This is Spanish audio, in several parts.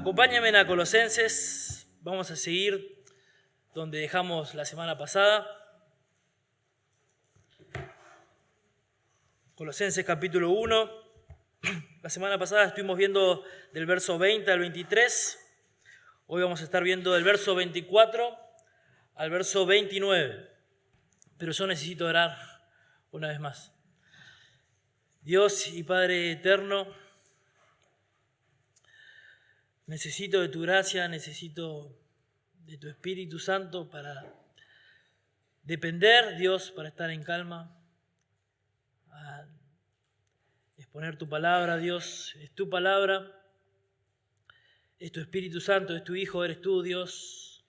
Acompáñame a Colosenses, vamos a seguir donde dejamos la semana pasada. Colosenses capítulo 1, la semana pasada estuvimos viendo del verso 20 al 23, hoy vamos a estar viendo del verso 24 al verso 29, pero yo necesito orar una vez más. Dios y Padre eterno, necesito de tu gracia, necesito de tu Espíritu Santo para depender, Dios, para estar en calma, a exponer tu palabra, Dios. Es tu palabra, es tu Espíritu Santo, es tu Hijo, eres tú, Dios.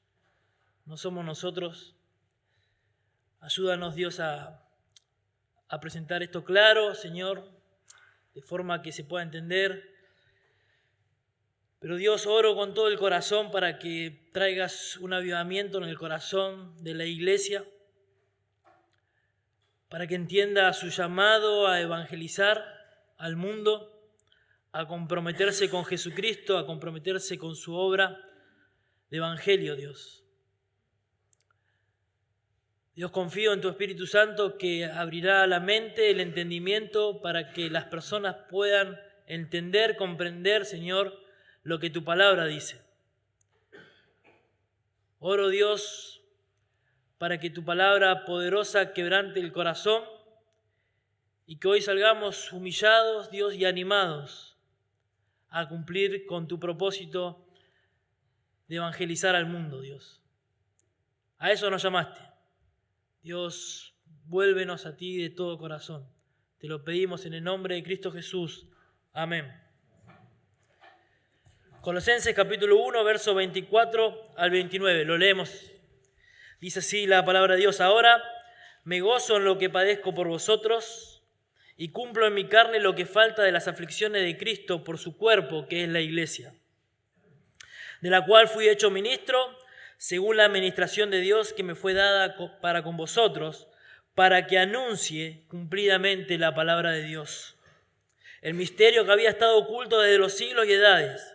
No somos nosotros. Ayúdanos, Dios, a presentar esto claro, Señor, de forma que se pueda entender. Pero Dios, oro con todo el corazón para que traigas un avivamiento en el corazón de la iglesia, para que entienda su llamado a evangelizar al mundo, a comprometerse con Jesucristo, a comprometerse con su obra de evangelio, Dios. Dios, confío en tu Espíritu Santo que abrirá la mente, el entendimiento, para que las personas puedan entender, comprender, Señor, lo que tu palabra dice. Oro, Dios, para que tu palabra poderosa quebrante el corazón y que hoy salgamos humillados, Dios, y animados a cumplir con tu propósito de evangelizar al mundo, Dios. A eso nos llamaste. Dios, vuélvenos a ti de todo corazón. Te lo pedimos en el nombre de Cristo Jesús. Amén. Colosenses capítulo 1, verso 24 al 29. Lo leemos. Dice así la palabra de Dios. Ahora me gozo en lo que padezco por vosotros y cumplo en mi carne lo que falta de las aflicciones de Cristo por su cuerpo, que es la iglesia, de la cual fui hecho ministro según la administración de Dios que me fue dada para con vosotros, para que anuncie cumplidamente la palabra de Dios, el misterio que había estado oculto desde los siglos y edades,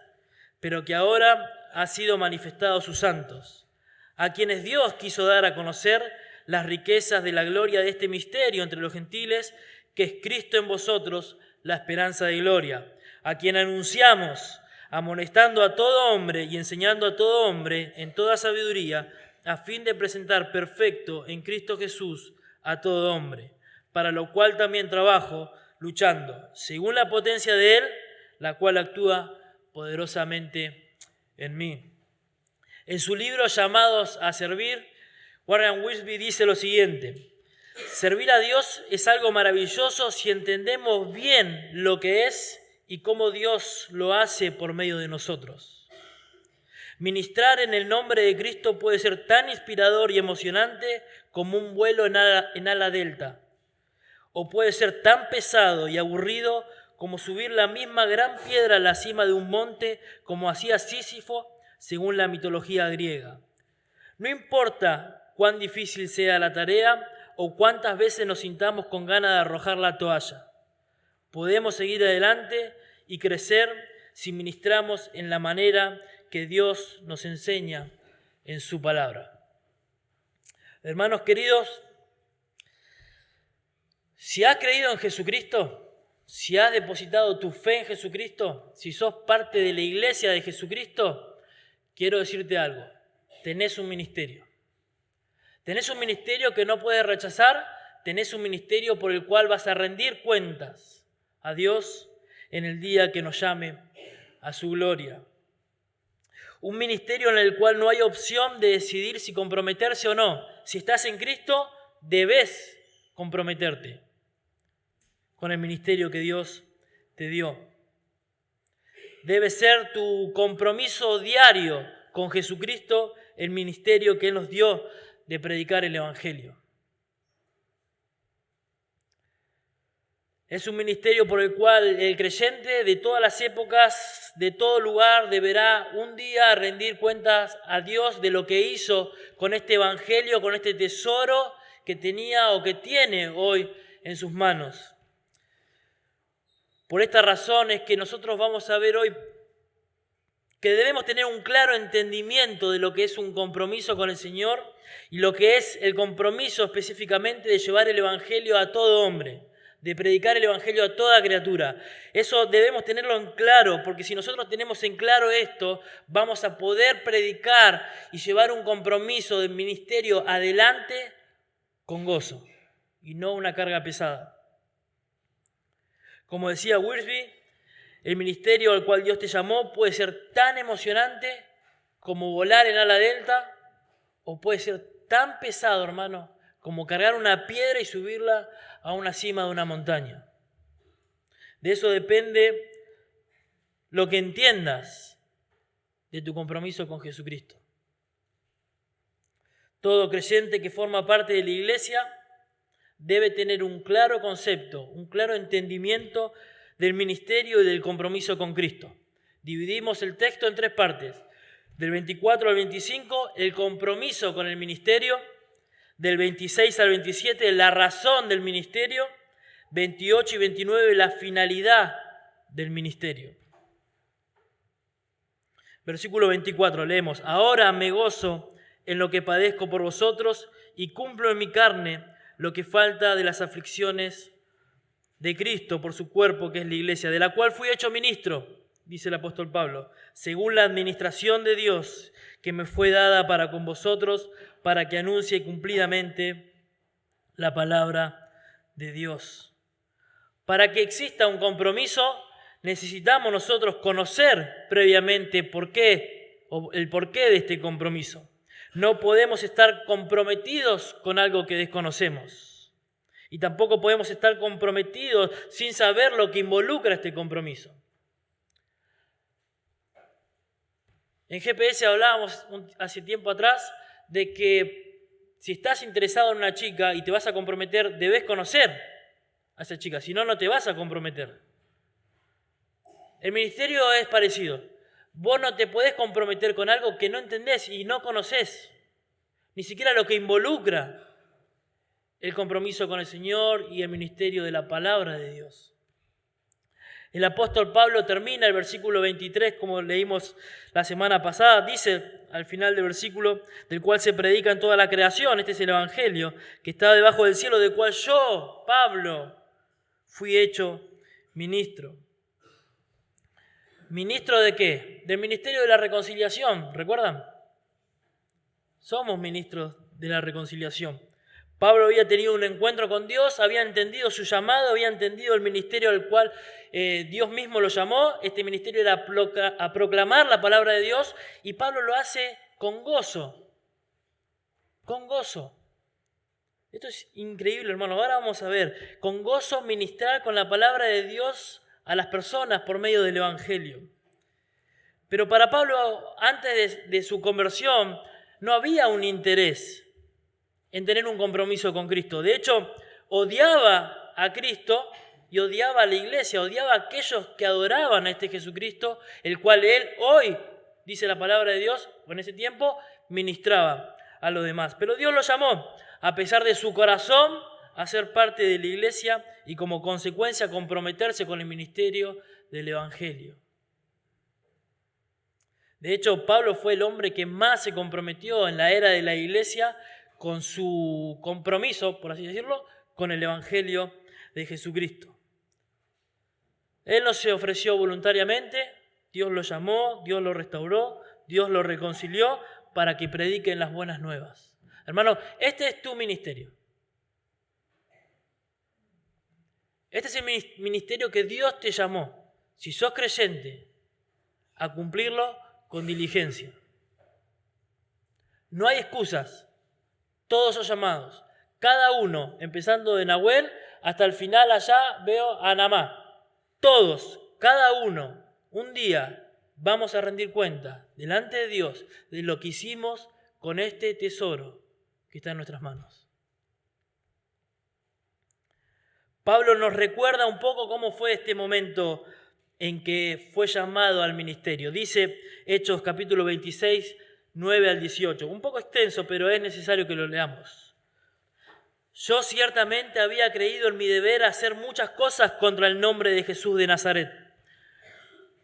pero que ahora ha sido manifestado a sus santos, a quienes Dios quiso dar a conocer las riquezas de la gloria de este misterio entre los gentiles, que es Cristo en vosotros, la esperanza de gloria, a quien anunciamos, amonestando a todo hombre y enseñando a todo hombre en toda sabiduría, a fin de presentar perfecto en Cristo Jesús a todo hombre, para lo cual también trabajo, luchando, según la potencia de Él, la cual actúa poderosamente en mí. En su libro Llamados a Servir, Warren Wiersbe dice lo siguiente: servir a Dios es algo maravilloso si entendemos bien lo que es y cómo Dios lo hace por medio de nosotros. Ministrar en el nombre de Cristo puede ser tan inspirador y emocionante como un vuelo en ala delta, o puede ser tan pesado y aburrido como subir la misma gran piedra a la cima de un monte, como hacía Sísifo según la mitología griega. No importa cuán difícil sea la tarea o cuántas veces nos sintamos con ganas de arrojar la toalla, podemos seguir adelante y crecer si ministramos en la manera que Dios nos enseña en su palabra. Hermanos queridos, si has creído en Jesucristo, si has depositado tu fe en Jesucristo, si sos parte de la iglesia de Jesucristo, quiero decirte algo: tenés un ministerio. Tenés un ministerio que no puedes rechazar, tenés un ministerio por el cual vas a rendir cuentas a Dios en el día que nos llame a su gloria. Un ministerio en el cual no hay opción de decidir si comprometerse o no. Si estás en Cristo, debes comprometerte con el ministerio que Dios te dio. Debe ser tu compromiso diario con Jesucristo, el ministerio que Él nos dio de predicar el Evangelio. Es un ministerio por el cual el creyente de todas las épocas, de todo lugar, deberá un día rendir cuentas a Dios de lo que hizo con este Evangelio, con este tesoro que tenía o que tiene hoy en sus manos. Por esta razón es que nosotros vamos a ver hoy que debemos tener un claro entendimiento de lo que es un compromiso con el Señor y lo que es el compromiso específicamente de llevar el Evangelio a todo hombre, de predicar el Evangelio a toda criatura. Eso debemos tenerlo en claro, porque si nosotros tenemos en claro esto, vamos a poder predicar y llevar un compromiso del ministerio adelante con gozo y no una carga pesada. Como decía Wiersbe, el ministerio al cual Dios te llamó puede ser tan emocionante como volar en ala delta, o puede ser tan pesado, hermano, como cargar una piedra y subirla a una cima de una montaña. De eso depende lo que entiendas de tu compromiso con Jesucristo. Todo creyente que forma parte de la iglesia debe tener un claro concepto, un claro entendimiento del ministerio y del compromiso con Cristo. Dividimos el texto en 3 partes. Del 24 al 25, el compromiso con el ministerio. Del 26 al 27, la razón del ministerio. 28 y 29, la finalidad del ministerio. Versículo 24, leemos: Ahora me gozo en lo que padezco por vosotros y cumplo en mi carne lo que falta de las aflicciones de Cristo por su cuerpo, que es la iglesia, de la cual fui hecho ministro, dice el apóstol Pablo, según la administración de Dios que me fue dada para con vosotros, para que anuncie cumplidamente la palabra de Dios. Para que exista un compromiso, necesitamos nosotros conocer previamente el porqué de este compromiso. No podemos estar comprometidos con algo que desconocemos. Y tampoco podemos estar comprometidos sin saber lo que involucra este compromiso. En GPS hablábamos hace tiempo atrás de que si estás interesado en una chica y te vas a comprometer, debes conocer a esa chica, si no, no te vas a comprometer. El ministerio es parecido. Vos no te podés comprometer con algo que no entendés y no conocés, ni siquiera lo que involucra el compromiso con el Señor y el ministerio de la palabra de Dios. El apóstol Pablo termina el versículo 23, como leímos la semana pasada, dice al final del versículo, del cual se predica en toda la creación, este es el Evangelio, que está debajo del cielo, del cual yo, Pablo, fui hecho ministro. ¿Ministro de qué? Del ministerio de la reconciliación, ¿recuerdan? Somos ministros de la reconciliación. Pablo había tenido un encuentro con Dios, había entendido su llamado, había entendido el ministerio al cual Dios mismo lo llamó. Este ministerio era a proclamar la palabra de Dios, y Pablo lo hace con gozo. Con gozo. Esto es increíble, hermano. Ahora vamos a ver. Con gozo ministrar con la palabra de Dios a las personas por medio del Evangelio. Pero para Pablo, antes de su conversión, no había un interés en tener un compromiso con Cristo. De hecho, odiaba a Cristo y odiaba a la iglesia, odiaba a aquellos que adoraban a este Jesucristo, el cual él hoy, dice la palabra de Dios, o en ese tiempo, ministraba a los demás. Pero Dios lo llamó, a pesar de su corazón, a ser parte de la iglesia y como consecuencia comprometerse con el ministerio del Evangelio. De hecho, Pablo fue el hombre que más se comprometió en la era de la iglesia con su compromiso, por así decirlo, con el Evangelio de Jesucristo. Él no se ofreció voluntariamente, Dios lo llamó, Dios lo restauró, Dios lo reconcilió para que prediquen las buenas nuevas. Hermano, este es tu ministerio. Este es el ministerio que Dios te llamó, si sos creyente, a cumplirlo con diligencia. No hay excusas. Todos son llamados. Cada uno, empezando de Nahuel hasta el final allá veo a Namá. Todos, cada uno, un día vamos a rendir cuenta delante de Dios de lo que hicimos con este tesoro que está en nuestras manos. Pablo nos recuerda un poco cómo fue este momento en que fue llamado al ministerio. Dice Hechos capítulo 26, 9 al 18. Un poco extenso, pero es necesario que lo leamos. Yo ciertamente había creído en mi deber hacer muchas cosas contra el nombre de Jesús de Nazaret,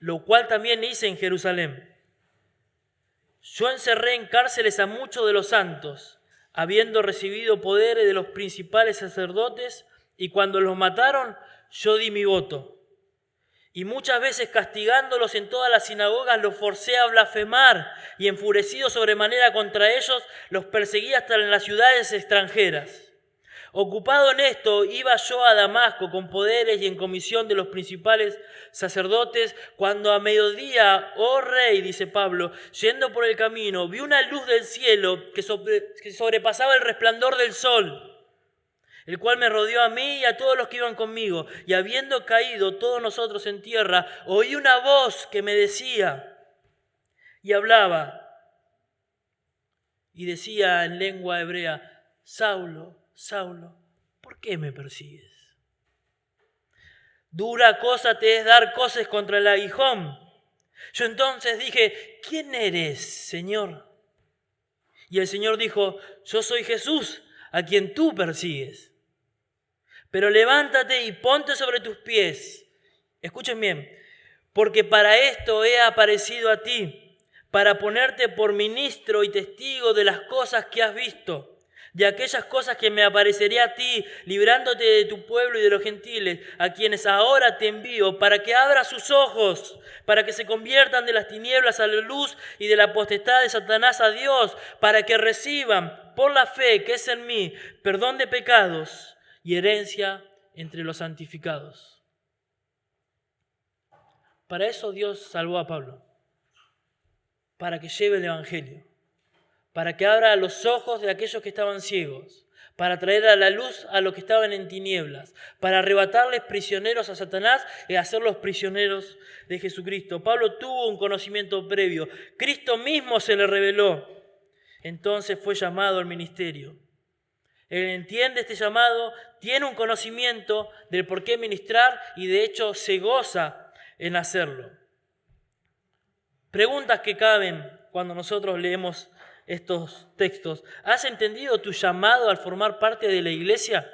lo cual también hice en Jerusalén. Yo encerré en cárceles a muchos de los santos, habiendo recibido poderes de los principales sacerdotes, y cuando los mataron, yo di mi voto. Y muchas veces castigándolos en todas las sinagogas los forcé a blasfemar, y enfurecido sobremanera contra ellos, los perseguí hasta en las ciudades extranjeras. Ocupado en esto, iba yo a Damasco con poderes y en comisión de los principales sacerdotes, cuando a mediodía, oh rey, dice Pablo, yendo por el camino, vi una luz del cielo que sobrepasaba el resplandor del sol, el cual me rodeó a mí y a todos los que iban conmigo. Y habiendo caído todos nosotros en tierra, oí una voz que me decía, y hablaba, y decía en lengua hebrea, Saulo, Saulo, ¿por qué me persigues? Dura cosa te es dar coces contra el aguijón. Yo entonces dije, ¿quién eres, Señor? Y el Señor dijo, yo soy Jesús, a quien tú persigues. Pero levántate y ponte sobre tus pies. Escuchen bien, porque para esto he aparecido a ti, para ponerte por ministro y testigo de las cosas que has visto, de aquellas cosas que me apareceré a ti, librándote de tu pueblo y de los gentiles, a quienes ahora te envío, para que abras sus ojos, para que se conviertan de las tinieblas a la luz y de la potestad de Satanás a Dios, para que reciban por la fe que es en mí perdón de pecados y herencia entre los santificados. Para eso Dios salvó a Pablo, para que lleve el Evangelio, para que abra los ojos de aquellos que estaban ciegos, para traer a la luz a los que estaban en tinieblas, para arrebatarles prisioneros a Satanás y hacerlos prisioneros de Jesucristo. Pablo tuvo un conocimiento previo, Cristo mismo se le reveló, entonces fue llamado al ministerio. Él entiende este llamado, tiene un conocimiento del por qué ministrar y de hecho se goza en hacerlo. Preguntas que caben cuando nosotros leemos estos textos. ¿Has entendido tu llamado al formar parte de la iglesia?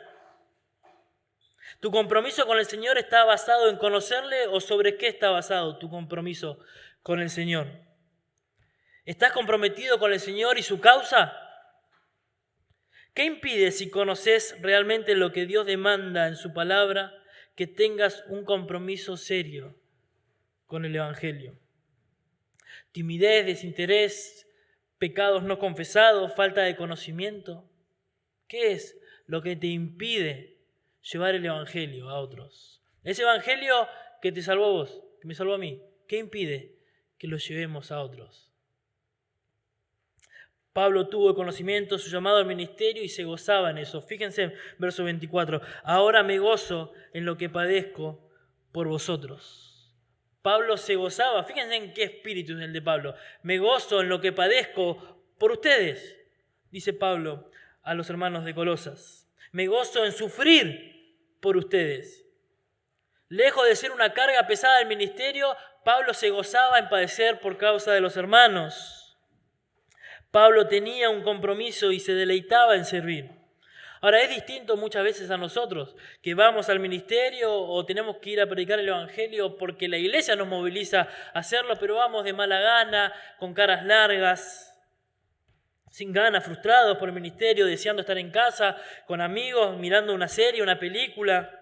¿Tu compromiso con el Señor está basado en conocerle o sobre qué está basado tu compromiso con el Señor? ¿Estás comprometido con el Señor y su causa? ¿Qué impide, si conoces realmente lo que Dios demanda en su palabra, que tengas un compromiso serio con el Evangelio? Timidez, desinterés, pecados no confesados, falta de conocimiento. ¿Qué es lo que te impide llevar el Evangelio a otros? Ese Evangelio que te salvó a vos, que me salvó a mí, ¿qué impide que lo llevemos a otros? Pablo tuvo el conocimiento, su llamado al ministerio y se gozaba en eso. Fíjense, verso 24. Ahora me gozo en lo que padezco por vosotros. Pablo se gozaba. Fíjense en qué espíritu es el de Pablo. Me gozo en lo que padezco por ustedes, dice Pablo a los hermanos de Colosas. Me gozo en sufrir por ustedes. Lejos de ser una carga pesada del ministerio, Pablo se gozaba en padecer por causa de los hermanos. Pablo tenía un compromiso y se deleitaba en servir. Ahora, es distinto muchas veces a nosotros, que vamos al ministerio o tenemos que ir a predicar el Evangelio porque la iglesia nos moviliza a hacerlo, pero vamos de mala gana, con caras largas, sin ganas, frustrados por el ministerio, deseando estar en casa, con amigos, mirando una serie, una película.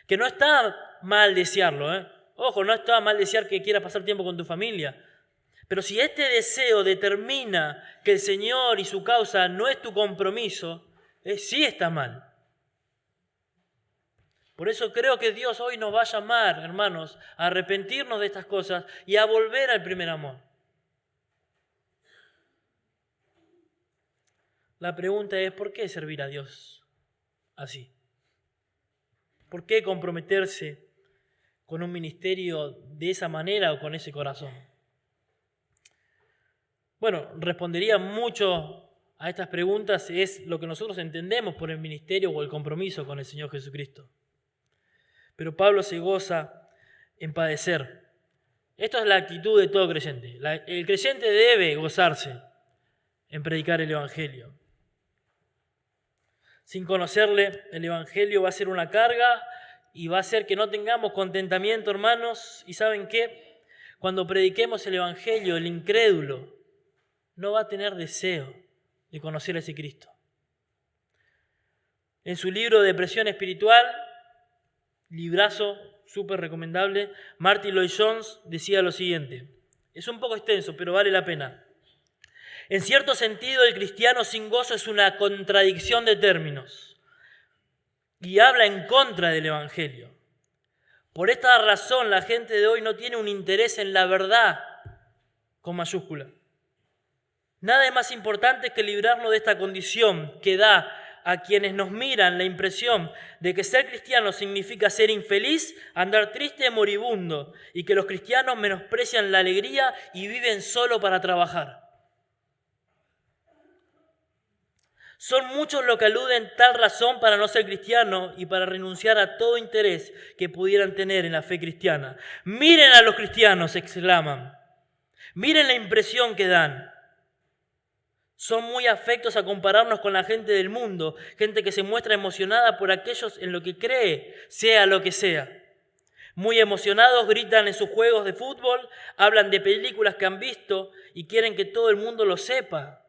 Que no está mal desearlo, ¿eh? Ojo, no está mal desear que quieras pasar tiempo con tu familia. Pero si este deseo determina que el Señor y su causa no es tu compromiso, sí está mal. Por eso creo que Dios hoy nos va a llamar, hermanos, a arrepentirnos de estas cosas y a volver al primer amor. La pregunta es, ¿por qué servir a Dios así? ¿Por qué comprometerse con un ministerio de esa manera o con ese corazón? Bueno, respondería mucho a estas preguntas es lo que nosotros entendemos por el ministerio o el compromiso con el Señor Jesucristo. Pero Pablo se goza en padecer. Esto es la actitud de todo creyente. El creyente debe gozarse en predicar el Evangelio. Sin conocerle, el Evangelio va a ser una carga y va a hacer que no tengamos contentamiento, hermanos. ¿Y saben qué? Cuando prediquemos el Evangelio, el incrédulo no va a tener deseo de conocer a ese Cristo. En su libro Depresión Espiritual, librazo súper recomendable, Martin Lloyd-Jones decía lo siguiente. Es un poco extenso, pero vale la pena. En cierto sentido, el cristiano sin gozo es una contradicción de términos y habla en contra del Evangelio. Por esta razón, la gente de hoy no tiene un interés en la verdad con mayúscula. Nada es más importante que librarnos de esta condición que da a quienes nos miran la impresión de que ser cristiano significa ser infeliz, andar triste, moribundo, y que los cristianos menosprecian la alegría y viven solo para trabajar. Son muchos los que aluden tal razón para no ser cristiano y para renunciar a todo interés que pudieran tener en la fe cristiana. Miren a los cristianos, exclaman. Miren la impresión que dan. Son muy afectos a compararnos con la gente del mundo, gente que se muestra emocionada por aquellos en lo que cree, sea lo que sea. Muy emocionados gritan en sus juegos de fútbol, hablan de películas que han visto y quieren que todo el mundo lo sepa.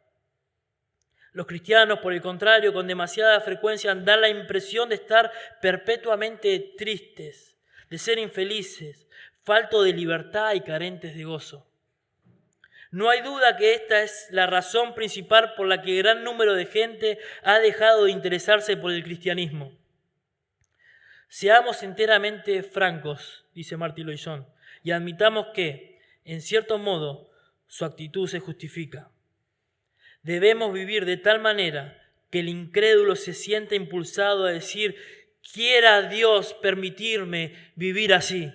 Los cristianos, por el contrario, con demasiada frecuencia dan la impresión de estar perpetuamente tristes, de ser infelices, faltos de libertad y carentes de gozo. No hay duda que esta es la razón principal por la que gran número de gente ha dejado de interesarse por el cristianismo. Seamos enteramente francos, dice Martin Lloyd-Jones, y admitamos que, en cierto modo, su actitud se justifica. Debemos vivir de tal manera que el incrédulo se sienta impulsado a decir: quiera Dios permitirme vivir así.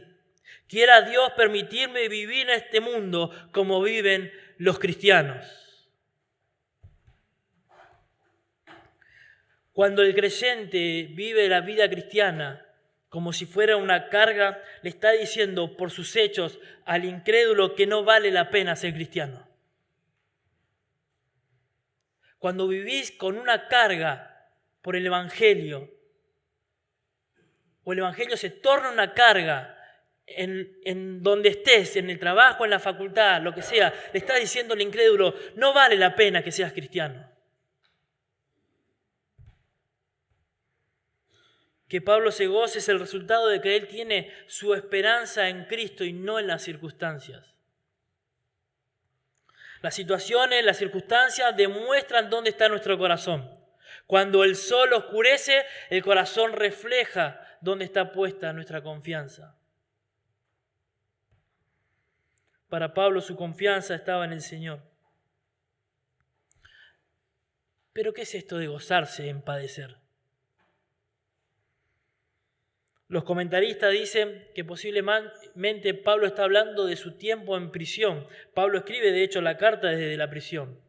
Quiera Dios permitirme vivir en este mundo como viven los cristianos. Cuando el creyente vive la vida cristiana como si fuera una carga, le está diciendo por sus hechos al incrédulo que no vale la pena ser cristiano. Cuando vivís con una carga por el Evangelio, o el Evangelio se torna una carga en donde estés, en el trabajo, en la facultad, lo que sea, le estás diciendo al incrédulo: no vale la pena que seas cristiano. Que Pablo se goce es el resultado de que él tiene su esperanza en Cristo y no en las circunstancias. Las situaciones, las circunstancias demuestran dónde está nuestro corazón. Cuando el sol oscurece, el corazón refleja dónde está puesta nuestra confianza. Para Pablo su confianza estaba en el Señor. ¿Pero qué es esto de gozarse en padecer? Los comentaristas dicen que posiblemente Pablo está hablando de su tiempo en prisión. Pablo escribe, de hecho, la carta desde la prisión.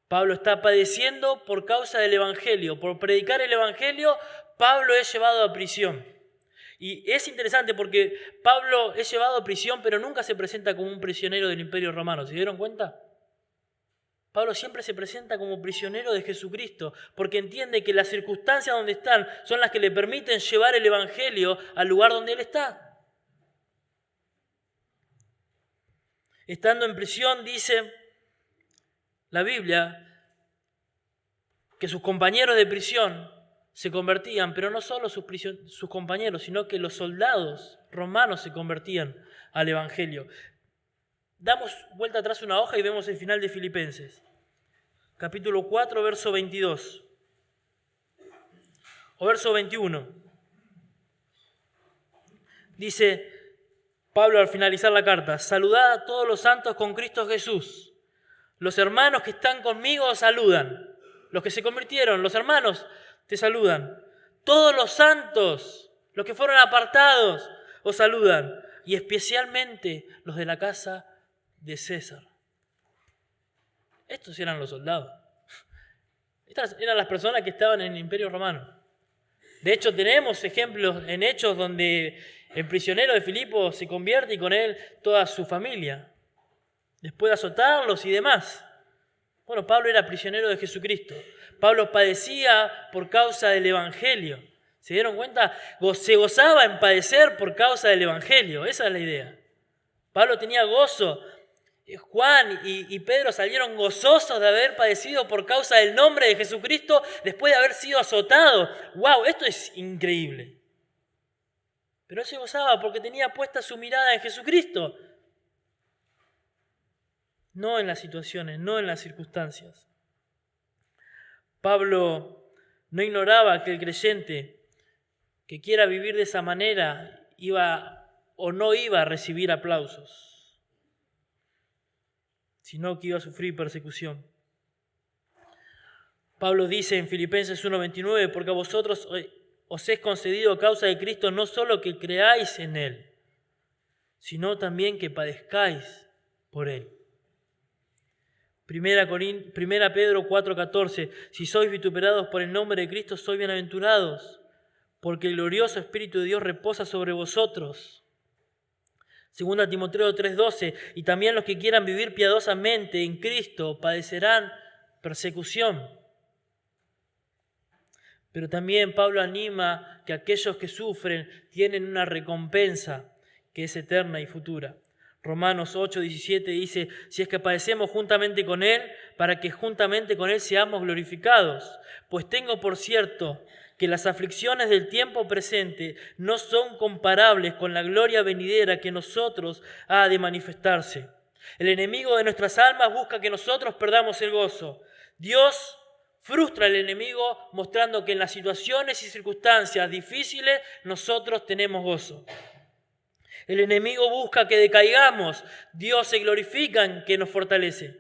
Pablo está padeciendo por causa del Evangelio. Por predicar el Evangelio, Pablo es llevado a prisión. Y es interesante porque Pablo es llevado a prisión, pero nunca se presenta como un prisionero del Imperio Romano. ¿Se dieron cuenta? Pablo siempre se presenta como prisionero de Jesucristo, porque entiende que las circunstancias donde están son las que le permiten llevar el Evangelio al lugar donde él está. Estando en prisión, dice la Biblia que sus compañeros de prisión se convertían, pero no solo sus compañeros, sino que los soldados romanos se convertían al Evangelio. Damos vuelta atrás una hoja y vemos el final de Filipenses. Capítulo 4, verso 22. O verso 21. Dice Pablo al finalizar la carta: saludad a todos los santos con Cristo Jesús. Los hermanos que están conmigo os saludan. Los que se convirtieron, los hermanos, te saludan. Todos los santos, los que fueron apartados, os saludan. Y especialmente los de la casa de César. Estos eran los soldados. Estas eran las personas que estaban en el Imperio Romano. De hecho, tenemos ejemplos en Hechos donde el prisionero de Filipo se convierte y con él toda su familia, después de azotarlos y demás. Bueno, Pablo era prisionero de Jesucristo. Pablo padecía por causa del Evangelio. ¿Se dieron cuenta? Se gozaba en padecer por causa del Evangelio. Esa es la idea. Pablo tenía gozo Juan y Pedro salieron gozosos de haber padecido por causa del nombre de Jesucristo después de haber sido azotados. ¡Wow! Esto es increíble. Pero él se gozaba porque tenía puesta su mirada en Jesucristo. No en las situaciones, no en las circunstancias. Pablo no ignoraba que el creyente que quiera vivir de esa manera iba o no iba a recibir aplausos, sino que iba a sufrir persecución. Pablo dice en Filipenses 1:29, porque a vosotros os es concedido a causa de Cristo no solo que creáis en Él, sino también que padezcáis por Él. Primera Pedro 4:14, si sois vituperados por el nombre de Cristo, sois bienaventurados, porque el glorioso Espíritu de Dios reposa sobre vosotros. Segunda Timoteo 3:12, y también los que quieran vivir piadosamente en Cristo padecerán persecución. Pero también Pablo anima que aquellos que sufren tienen una recompensa que es eterna y futura. Romanos 8:17 dice, si es que padecemos juntamente con Él, para que juntamente con Él seamos glorificados. Pues tengo por cierto que las aflicciones del tiempo presente no son comparables con la gloria venidera que nosotros ha de manifestarse. El enemigo de nuestras almas busca que nosotros perdamos el gozo. Dios frustra al enemigo mostrando que en las situaciones y circunstancias difíciles nosotros tenemos gozo. El enemigo busca que decaigamos. Dios se glorifica en que nos fortalece.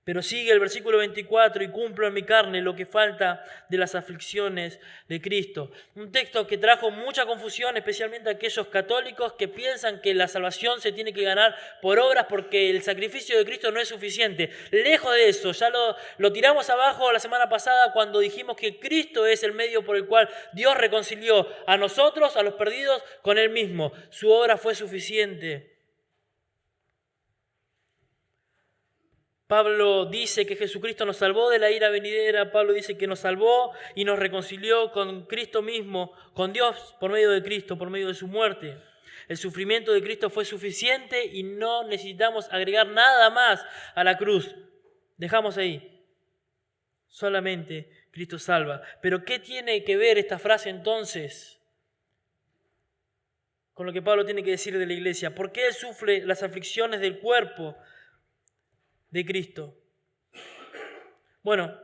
Pero sigue el versículo 24, y cumplo en mi carne lo que falta de las aflicciones de Cristo. Un texto que trajo mucha confusión, especialmente a aquellos católicos que piensan que la salvación se tiene que ganar por obras porque el sacrificio de Cristo no es suficiente. Lejos de eso, ya lo tiramos abajo la semana pasada cuando dijimos que Cristo es el medio por el cual Dios reconcilió a nosotros, a los perdidos, con Él mismo. Su obra fue suficiente. Pablo dice que Jesucristo nos salvó de la ira venidera. Pablo dice que nos salvó y nos reconcilió con Cristo mismo, con Dios por medio de Cristo, por medio de su muerte. El sufrimiento de Cristo fue suficiente y no necesitamos agregar nada más a la cruz. Dejamos ahí. Solamente Cristo salva. Pero ¿qué tiene que ver esta frase entonces con lo que Pablo tiene que decir de la iglesia? ¿Por qué Él sufre las aflicciones del cuerpo de Cristo? Bueno,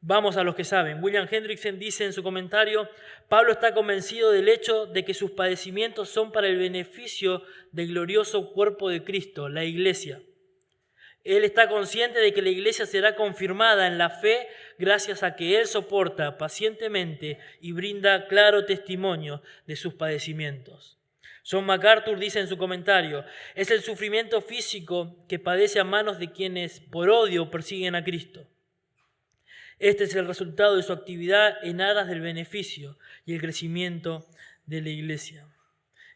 vamos a los que saben. William Hendrickson dice en su comentario, Pablo está convencido del hecho de que sus padecimientos son para el beneficio del glorioso cuerpo de Cristo, la iglesia. Él está consciente de que la iglesia será confirmada en la fe gracias a que él soporta pacientemente y brinda claro testimonio de sus padecimientos. John MacArthur dice en su comentario, es el sufrimiento físico que padece a manos de quienes por odio persiguen a Cristo. Este es el resultado de su actividad en aras del beneficio y el crecimiento de la iglesia.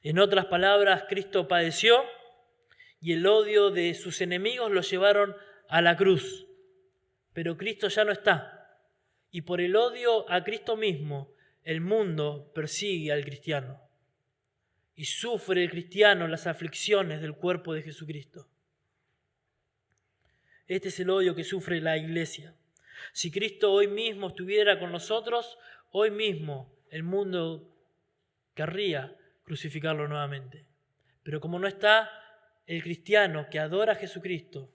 En otras palabras, Cristo padeció y el odio de sus enemigos lo llevaron a la cruz. Pero Cristo ya no está. Y por el odio a Cristo mismo, el mundo persigue al cristiano. Y sufre el cristiano las aflicciones del cuerpo de Jesucristo. Este es el odio que sufre la iglesia. Si Cristo hoy mismo estuviera con nosotros, hoy mismo el mundo querría crucificarlo nuevamente. Pero como no está, el cristiano que adora a Jesucristo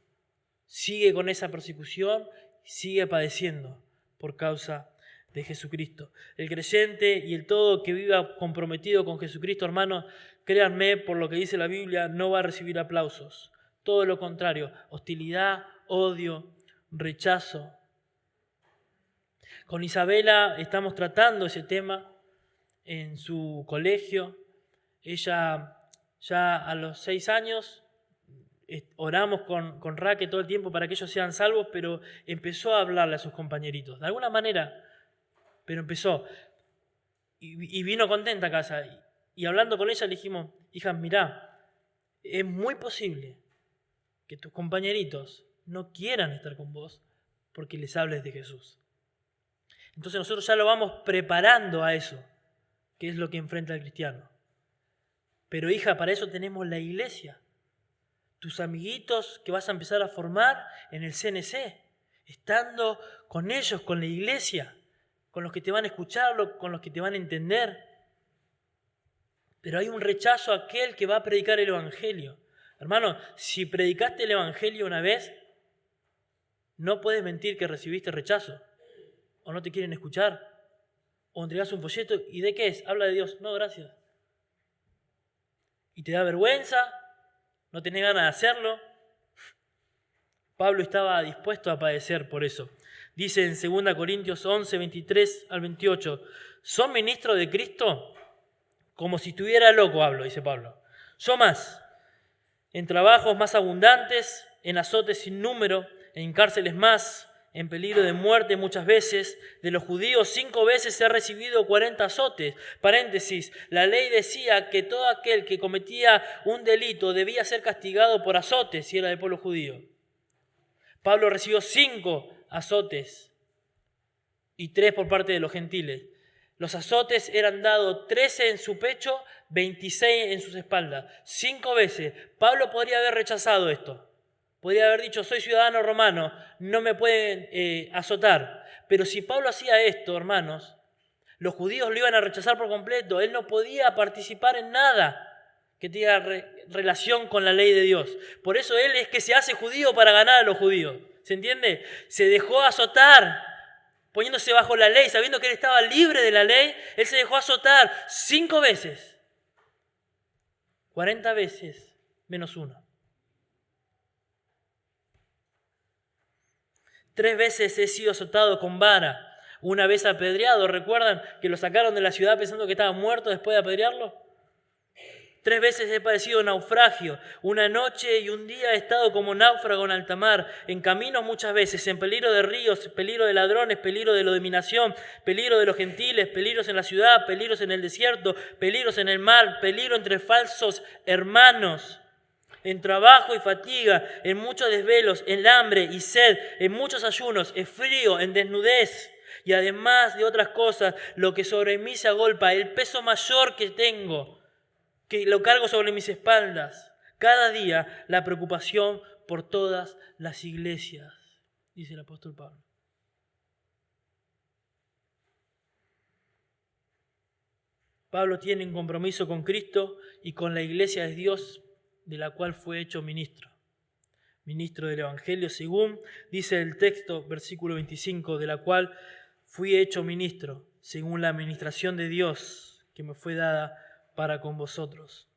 sigue con esa persecución, sigue padeciendo por causa de Jesucristo. El creyente y el todo que viva comprometido con Jesucristo, hermanos, créanme, por lo que dice la Biblia, no va a recibir aplausos. Todo lo contrario, hostilidad, odio, rechazo. Con Isabela estamos tratando ese tema en su colegio. Ella ya a los 6 años oramos con Raque todo el tiempo para que ellos sean salvos, pero empezó a hablarle a sus compañeritos. De alguna manera, pero empezó. Y vino contenta a casa. Y hablando con ella le dijimos, hija, mirá, es muy posible que tus compañeritos no quieran estar con vos porque les hables de Jesús. Entonces nosotros ya lo vamos preparando a eso, que es lo que enfrenta el cristiano. Pero hija, para eso tenemos la iglesia. tus amiguitos que vas a empezar a formar en el CNC, estando con ellos, con la iglesia, con los que te van a escuchar, con los que te van a entender. Pero hay un rechazo a aquel que va a predicar el Evangelio. Hermano, si predicaste el Evangelio una vez, no puedes mentir que recibiste rechazo, o no te quieren escuchar, o entregas un folleto, ¿y de qué es? Habla de Dios. No, gracias. Y te da vergüenza, no tenés ganas de hacerlo. Pablo estaba dispuesto a padecer por eso. Dice en 2 Corintios 11, 23 al 28, ¿son ministros de Cristo? Como si estuviera loco hablo, dice Pablo. Yo más, en trabajos más abundantes, en azotes sin número, en cárceles más, en peligro de muerte muchas veces. De los judíos 5 veces he recibido 40 azotes. Paréntesis, la ley decía que todo aquel que cometía un delito debía ser castigado por azotes si era del pueblo judío. Pablo recibió 5 azotes y 3 por parte de los gentiles. Los azotes eran dados 13 en su pecho, 26 en sus espaldas. 5 veces. Pablo podría haber rechazado esto. Podría haber dicho, soy ciudadano romano, no me pueden azotar. Pero si Pablo hacía esto, hermanos, los judíos lo iban a rechazar por completo. Él no podía participar en nada que tenga relación con la ley de Dios. Por eso él es que se hace judío para ganar a los judíos. ¿Se entiende? Se dejó azotar, poniéndose bajo la ley, sabiendo que él estaba libre de la ley. Él se dejó azotar 5 veces. 40 veces menos 1. 3 veces he sido azotado con vara. Una vez apedreado. ¿Recuerdan que lo sacaron de la ciudad pensando que estaba muerto después de apedrearlo? 3 veces he padecido naufragio. Una noche y un día he estado como náufrago en alta mar, en caminos muchas veces, en peligro de ríos, peligro de ladrones, peligro de la dominación, peligro de los gentiles, peligros en la ciudad, peligros en el desierto, peligros en el mar, peligro entre falsos hermanos, en trabajo y fatiga, en muchos desvelos, en hambre y sed, en muchos ayunos, en frío, en desnudez. Y además de otras cosas, lo que sobre mí se agolpa, el peso mayor que tengo, que lo cargo sobre mis espaldas. Cada día la preocupación por todas las iglesias, dice el apóstol Pablo. Pablo tiene un compromiso con Cristo y con la iglesia de Dios, de la cual fue hecho ministro del Evangelio, según dice el texto, versículo 25, de la cual fui hecho ministro, según la administración de Dios que me fue dada para con vosotros.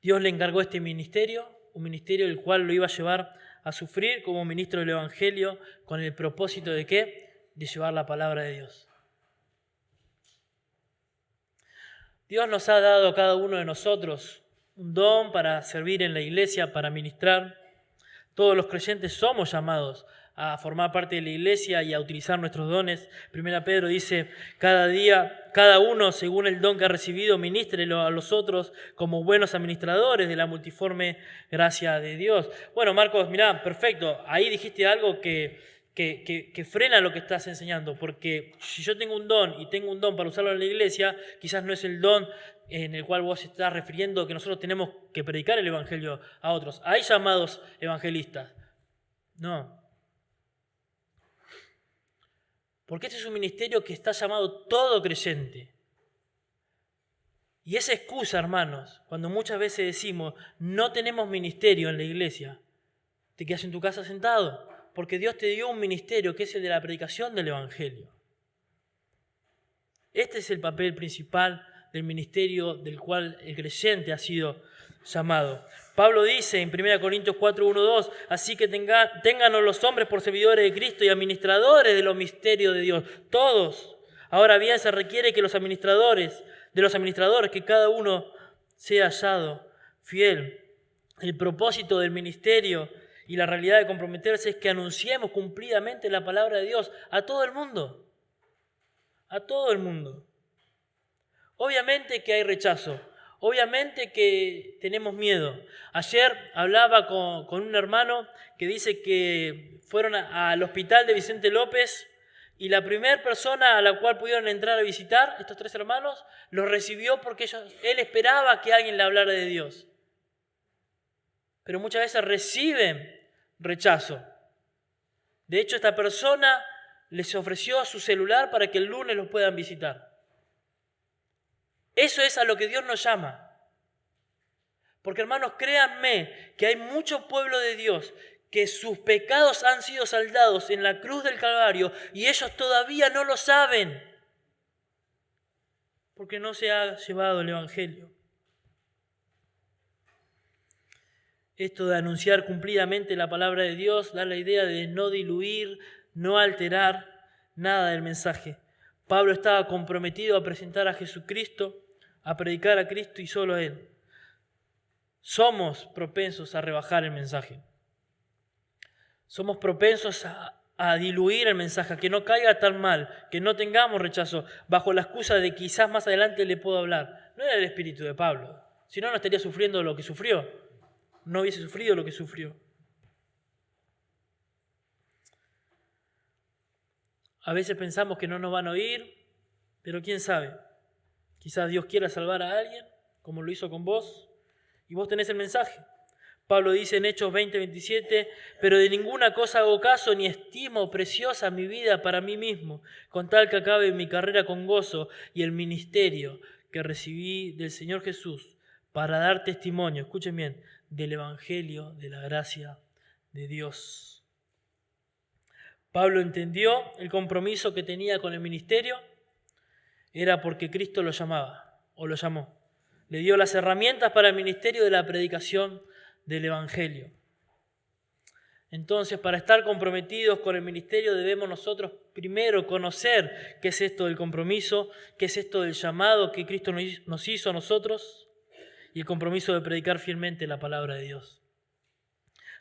Dios le encargó este ministerio, un ministerio el cual lo iba a llevar a sufrir como ministro del Evangelio, con el propósito de ¿qué? De llevar la palabra de Dios. Dios nos ha dado a cada uno de nosotros un don para servir en la iglesia, para ministrar. Todos los creyentes somos llamados a formar parte de la iglesia y a utilizar nuestros dones. 1 Pedro dice, cada día, cada uno según el don que ha recibido, ministrelo a los otros como buenos administradores de la multiforme gracia de Dios. Bueno, Marcos, mirá, perfecto, ahí dijiste algo que frena lo que estás enseñando, porque si yo tengo un don y tengo un don para usarlo en la iglesia, quizás no es el don en el cual vos estás refiriendo que nosotros tenemos que predicar el evangelio a otros. Hay llamados evangelistas. No. Porque este es un ministerio que está llamado todo creyente. Y esa excusa, hermanos, cuando muchas veces decimos no tenemos ministerio en la iglesia, te quedas en tu casa sentado, porque Dios te dio un ministerio que es el de la predicación del evangelio. Este es el papel principal del ministerio del cual el creyente ha sido llamado. Pablo dice en 1 Corintios 4, 1, 2, así que ténganos los hombres por servidores de Cristo y administradores de los misterios de Dios, todos. Ahora bien, se requiere que de los administradores, que cada uno sea hallado fiel. El propósito del ministerio y la realidad de comprometerse es que anunciemos cumplidamente la palabra de Dios a todo el mundo. A todo el mundo. Obviamente que hay rechazo. Obviamente que tenemos miedo. Ayer hablaba con un hermano que dice que fueron al hospital de Vicente López y la primera persona a la cual pudieron entrar a visitar, estos 3 hermanos, los recibió porque él esperaba que alguien le hablara de Dios. pero muchas veces reciben rechazo. De hecho, esta persona les ofreció su celular para que el lunes los puedan visitar. Eso es a lo que Dios nos llama. Porque hermanos, créanme que hay mucho pueblo de Dios que sus pecados han sido saldados en la cruz del Calvario y ellos todavía no lo saben. Porque no se ha llevado el Evangelio. Esto de anunciar cumplidamente la palabra de Dios da la idea de no diluir, no alterar nada del mensaje. Pablo estaba comprometido a presentar a Jesucristo, a predicar a Cristo y solo a Él. Somos propensos a rebajar el mensaje. Somos propensos a diluir el mensaje, a que no caiga tan mal, que no tengamos rechazo, bajo la excusa de quizás más adelante le puedo hablar. No era el espíritu de Pablo, si no, no estaría sufriendo lo que sufrió. No hubiese sufrido lo que sufrió. A veces pensamos que no nos van a oír, pero quién sabe. Quizás Dios quiera salvar a alguien, como lo hizo con vos, y vos tenés el mensaje. Pablo dice en Hechos 20:27, pero de ninguna cosa hago caso ni estimo preciosa mi vida para mí mismo, con tal que acabe mi carrera con gozo y el ministerio que recibí del Señor Jesús para dar testimonio, escuchen bien, del Evangelio de la gracia de Dios. Pablo entendió el compromiso que tenía con el ministerio, era porque Cristo lo llamaba o lo llamó. Le dio las herramientas para el ministerio de la predicación del Evangelio. Entonces, para estar comprometidos con el ministerio debemos nosotros primero conocer qué es esto del compromiso, qué es esto del llamado que Cristo nos hizo a nosotros y el compromiso de predicar fielmente la palabra de Dios.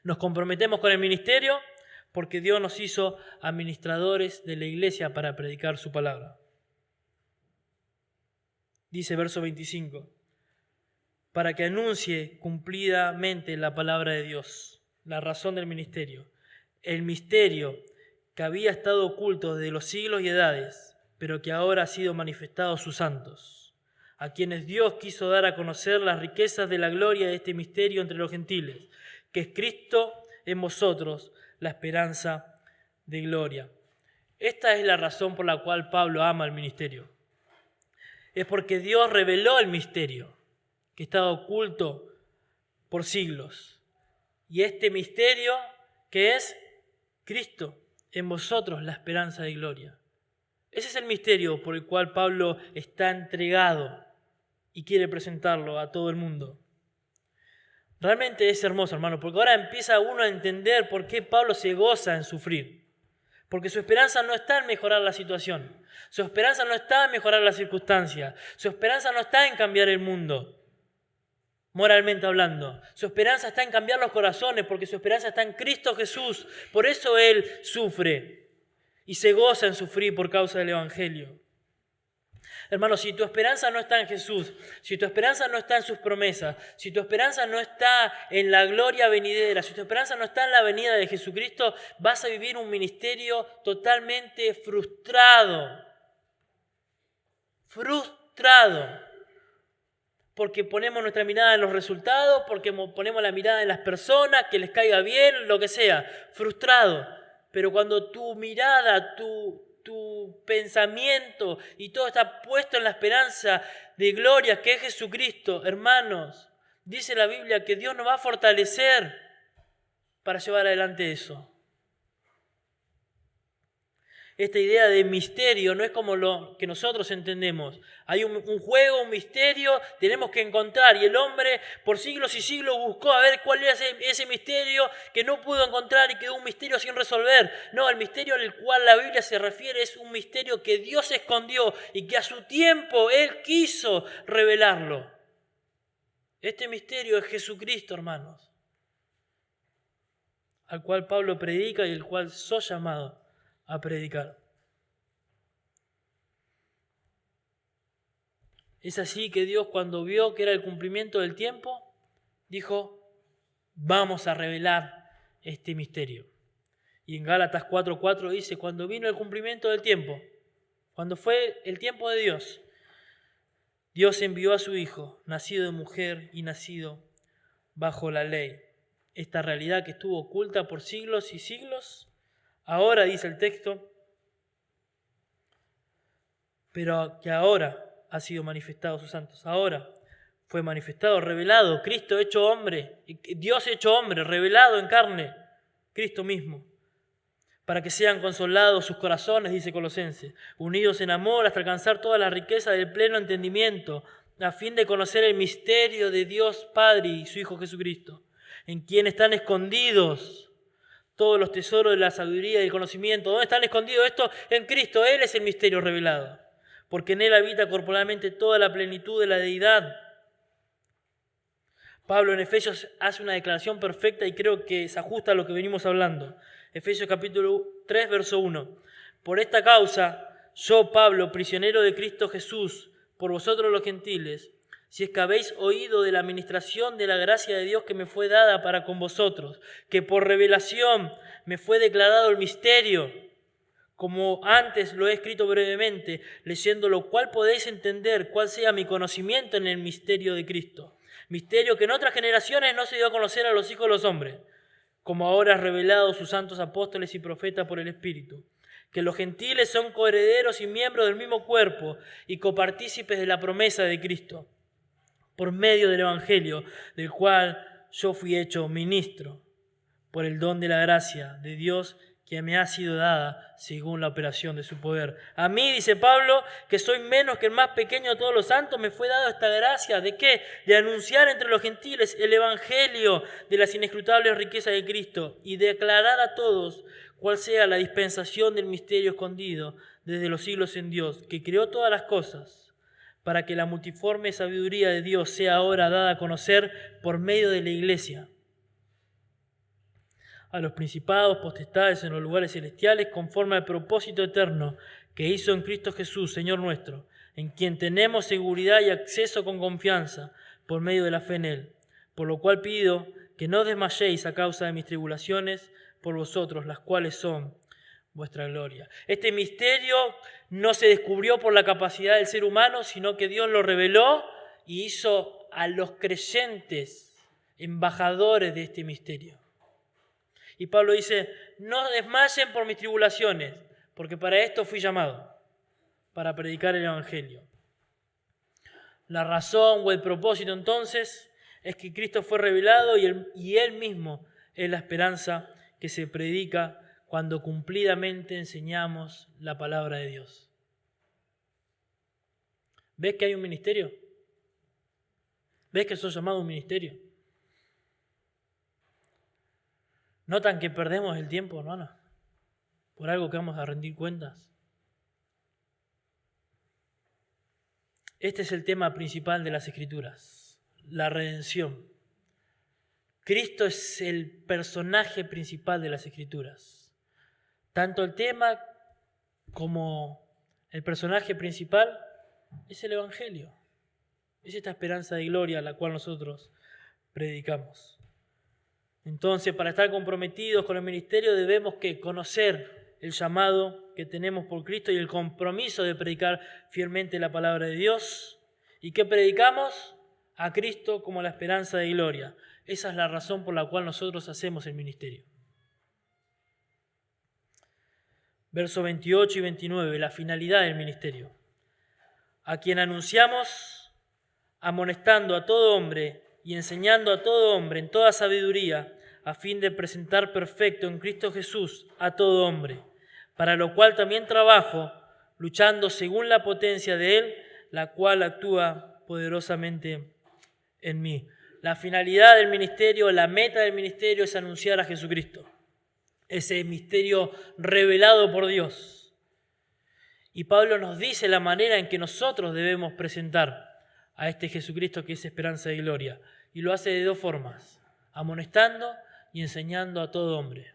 Nos comprometemos con el ministerio porque Dios nos hizo administradores de la iglesia para predicar su palabra. Dice verso 25, para que anuncie cumplidamente la palabra de Dios, la razón del ministerio, el misterio que había estado oculto desde los siglos y edades, pero que ahora ha sido manifestado a sus santos, a quienes Dios quiso dar a conocer las riquezas de la gloria de este misterio entre los gentiles, que es Cristo en vosotros, la esperanza de gloria. Esta es la razón por la cual Pablo ama el ministerio. Es porque Dios reveló el misterio que estaba oculto por siglos. Y este misterio que es Cristo en vosotros, la esperanza de gloria. Ese es el misterio por el cual Pablo está entregado y quiere presentarlo a todo el mundo. Realmente es hermoso, hermano, porque ahora empieza uno a entender por qué Pablo se goza en sufrir. Porque su esperanza no está en mejorar la situación. Su esperanza no está en mejorar las circunstancias. Su esperanza no está en cambiar el mundo, moralmente hablando. Su esperanza está en cambiar los corazones, porque su esperanza está en Cristo Jesús. Por eso Él sufre y se goza en sufrir por causa del Evangelio. Hermano, si tu esperanza no está en Jesús, si tu esperanza no está en sus promesas, si tu esperanza no está en la gloria venidera, si tu esperanza no está en la venida de Jesucristo, vas a vivir un ministerio totalmente frustrado. Frustrado. Porque ponemos nuestra mirada en los resultados, porque ponemos la mirada en las personas, que les caiga bien, lo que sea. Frustrado. Pero cuando tu mirada, tu pensamiento y todo está puesto en la esperanza de gloria que es Jesucristo, hermanos, dice la Biblia que Dios nos va a fortalecer para llevar adelante eso. Esta idea de misterio no es como lo que nosotros entendemos. Hay un juego, un misterio, tenemos que encontrar. Y el hombre por siglos y siglos buscó a ver cuál era ese misterio que no pudo encontrar y quedó un misterio sin resolver. No, el misterio al cual la Biblia se refiere es un misterio que Dios escondió y que a su tiempo Él quiso revelarlo. Este misterio es Jesucristo, hermanos, al cual Pablo predica y el cual sos llamado a predicar. Es así que Dios, cuando vio que era el cumplimiento del tiempo, dijo, vamos a revelar este misterio. Y en Gálatas 4:4 dice, cuando vino el cumplimiento del tiempo, cuando fue el tiempo de Dios, Dios envió a su Hijo, nacido de mujer y nacido bajo la ley. esta realidad que estuvo oculta por siglos y siglos, ahora, dice el texto, pero que ahora ha sido manifestado a sus santos. Ahora fue manifestado, revelado, Cristo hecho hombre, Dios hecho hombre, revelado en carne, Cristo mismo, para que sean consolados sus corazones, dice Colosenses, unidos en amor hasta alcanzar toda la riqueza del pleno entendimiento, a fin de conocer el misterio de Dios Padre y su Hijo Jesucristo, en quien están escondidos todos los tesoros de la sabiduría y del conocimiento. ¿Dónde están escondidos estos? En Cristo. Él es el misterio revelado, porque en Él habita corporalmente toda la plenitud de la deidad. Pablo en Efesios hace una declaración perfecta y creo que se ajusta a lo que venimos hablando. Efesios capítulo 3, verso 1. Por esta causa, yo, Pablo, prisionero de Cristo Jesús, por vosotros los gentiles, si es que habéis oído de la administración de la gracia de Dios que me fue dada para con vosotros, que por revelación me fue declarado el misterio, como antes lo he escrito brevemente, leyendo lo cual podéis entender cuál sea mi conocimiento en el misterio de Cristo. Misterio que en otras generaciones no se dio a conocer a los hijos de los hombres, como ahora ha revelado sus santos apóstoles y profetas por el Espíritu, que los gentiles son coherederos y miembros del mismo cuerpo y copartícipes de la promesa de Cristo, por medio del Evangelio, del cual yo fui hecho ministro, por el don de la gracia de Dios que me ha sido dada según la operación de su poder. A mí, dice Pablo, que soy menos que el más pequeño de todos los santos, me fue dada esta gracia. ¿De qué? De anunciar entre los gentiles el Evangelio de las inescrutables riquezas de Cristo y declarar a todos cuál sea la dispensación del misterio escondido desde los siglos en Dios, que creó todas las cosas, para que la multiforme sabiduría de Dios sea ahora dada a conocer por medio de la Iglesia a los principados, potestades en los lugares celestiales, conforme al propósito eterno que hizo en Cristo Jesús, Señor nuestro, en quien tenemos seguridad y acceso con confianza por medio de la fe en Él. Por lo cual pido que no desmayéis a causa de mis tribulaciones por vosotros, las cuales son vuestra gloria. Este misterio no se descubrió por la capacidad del ser humano, sino que Dios lo reveló y hizo a los creyentes embajadores de este misterio. Y Pablo dice, no desmayen por mis tribulaciones, porque para esto fui llamado, para predicar el Evangelio. La razón o el propósito entonces es que Cristo fue revelado y Él mismo es la esperanza que se predica cuando cumplidamente enseñamos la palabra de Dios. ¿Ves que hay un ministerio? ¿Ves que sos llamado a un ministerio? ¿Notan que perdemos el tiempo, hermano? Por algo que vamos a rendir cuentas. Este es el tema principal de las Escrituras, la redención. Cristo es el personaje principal de las Escrituras. Tanto el tema como el personaje principal es el Evangelio. Es esta esperanza de gloria a la cual nosotros predicamos. Entonces, para estar comprometidos con el ministerio debemos conocer el llamado que tenemos por Cristo y el compromiso de predicar fielmente la palabra de Dios. ¿Y qué predicamos? A Cristo como la esperanza de gloria. Esa es la razón por la cual nosotros hacemos el ministerio. Versos 28 y 29, la finalidad del ministerio. A quien anunciamos, amonestando a todo hombre y enseñando a todo hombre en toda sabiduría, a fin de presentar perfecto en Cristo Jesús a todo hombre, para lo cual también trabajo, luchando según la potencia de Él, la cual actúa poderosamente en mí. La finalidad del ministerio, la meta del ministerio es anunciar a Jesucristo, ese misterio revelado por Dios. Y Pablo nos dice la manera en que nosotros debemos presentar a este Jesucristo que es esperanza y gloria. Y lo hace de dos formas, amonestando y enseñando a todo hombre.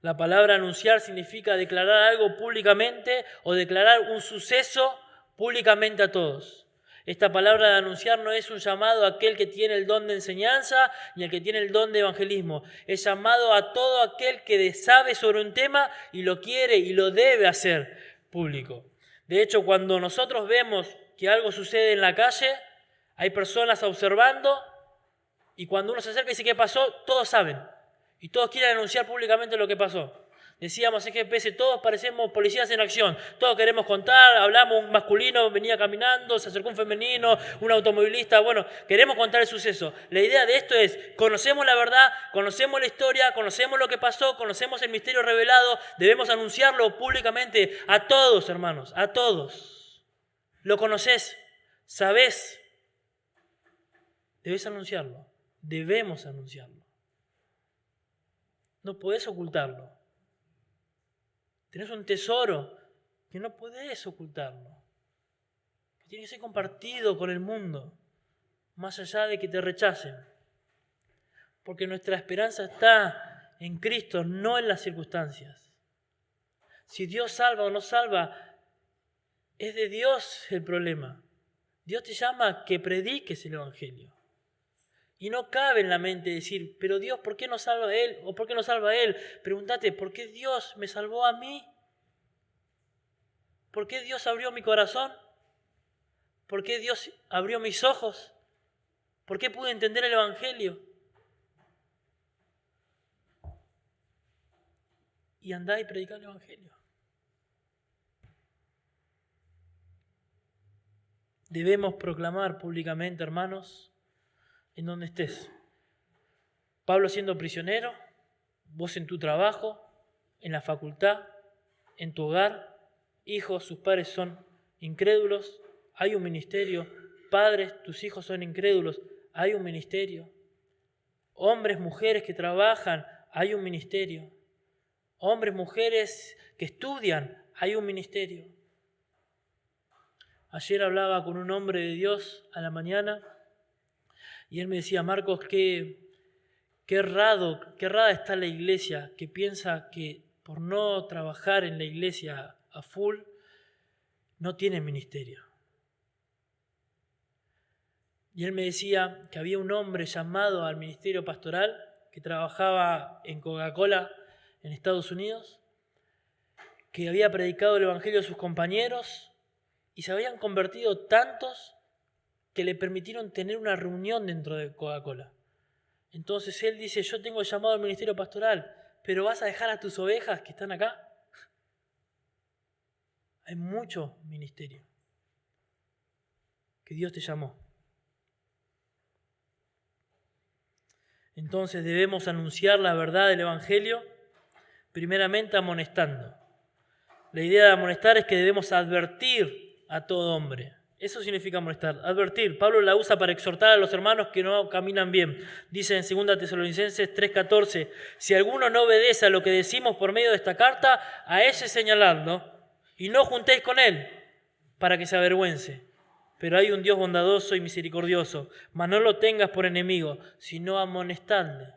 La palabra anunciar significa declarar algo públicamente o declarar un suceso públicamente a todos. Esta palabra de anunciar no es un llamado a aquel que tiene el don de enseñanza ni al que tiene el don de evangelismo. Es llamado a todo aquel que sabe sobre un tema y lo quiere y lo debe hacer público. De hecho, cuando nosotros vemos que algo sucede en la calle, hay personas observando, Y cuando uno se acerca y dice qué pasó, todos saben. Y todos quieren anunciar públicamente lo que pasó. Decíamos en GPS, todos parecemos policías en acción. Todos queremos contar, hablamos, un masculino venía caminando, se acercó un femenino, un automovilista. Bueno, queremos contar el suceso. La idea de esto es, conocemos la verdad, conocemos la historia, conocemos lo que pasó, conocemos el misterio revelado. Debemos anunciarlo públicamente a todos, hermanos, a todos. ¿Lo conoces? ¿Sabés? Debes anunciarlo. Debemos anunciarlo. No podés ocultarlo. Tenés un tesoro que no podés ocultarlo. Que tiene que ser compartido con el mundo, más allá de que te rechacen. Porque nuestra esperanza está en Cristo, no en las circunstancias. Si Dios salva o no salva, es de Dios el problema. Dios te llama a que prediques el Evangelio. Y no cabe en la mente decir, pero Dios, ¿por qué no salva a él? ¿O por qué no salva a él? Pregúntate, ¿por qué Dios me salvó a mí? ¿Por qué Dios abrió mi corazón? ¿Por qué Dios abrió mis ojos? ¿Por qué pude entender el Evangelio? Y andá y predicá el Evangelio. Debemos proclamar públicamente, hermanos, en donde estés. Pablo siendo prisionero, vos en tu trabajo, en la facultad, en tu hogar, hijos, sus padres son incrédulos, hay un ministerio. Padres, tus hijos son incrédulos, hay un ministerio. Hombres, mujeres que trabajan, hay un ministerio. Hombres, mujeres que estudian, hay un ministerio. Ayer hablaba con un hombre de Dios a la mañana y él me decía, Marcos, qué errada está la iglesia que piensa que por no trabajar en la iglesia a full, no tiene ministerio. Y él me decía que había un hombre llamado al ministerio pastoral que trabajaba en Coca-Cola en Estados Unidos, que había predicado el Evangelio a sus compañeros y se habían convertido tantos que le permitieron tener una reunión dentro de Coca-Cola. Entonces él dice, yo tengo llamado al ministerio pastoral, pero ¿vas a dejar a tus ovejas que están acá? Hay mucho ministerio que Dios te llamó. Entonces debemos anunciar la verdad del Evangelio, primeramente amonestando. La idea de amonestar es que debemos advertir a todo hombre. Eso significa amonestar, advertir. Pablo la usa para exhortar a los hermanos que no caminan bien. Dice en 2 Tesalonicenses 3:14, si alguno no obedece a lo que decimos por medio de esta carta, a ese señaladlo y no juntéis con él para que se avergüence. Pero hay un Dios bondadoso y misericordioso, mas no lo tengas por enemigo, sino amonestadle,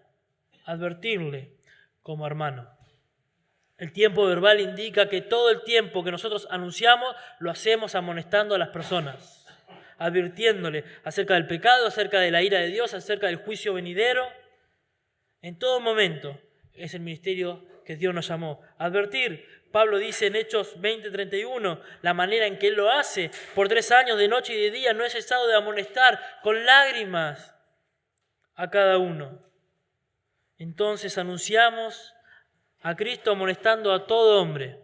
advertirle como hermano. El tiempo verbal indica que todo el tiempo que nosotros anunciamos lo hacemos amonestando a las personas, advirtiéndole acerca del pecado, acerca de la ira de Dios, acerca del juicio venidero. En todo momento es el ministerio que Dios nos llamó. Advertir. Pablo dice en Hechos 20:31, la manera en que él lo hace, por 3 años de noche y de día no he cesado de amonestar con lágrimas a cada uno. Entonces anunciamos a Cristo amonestando a todo hombre,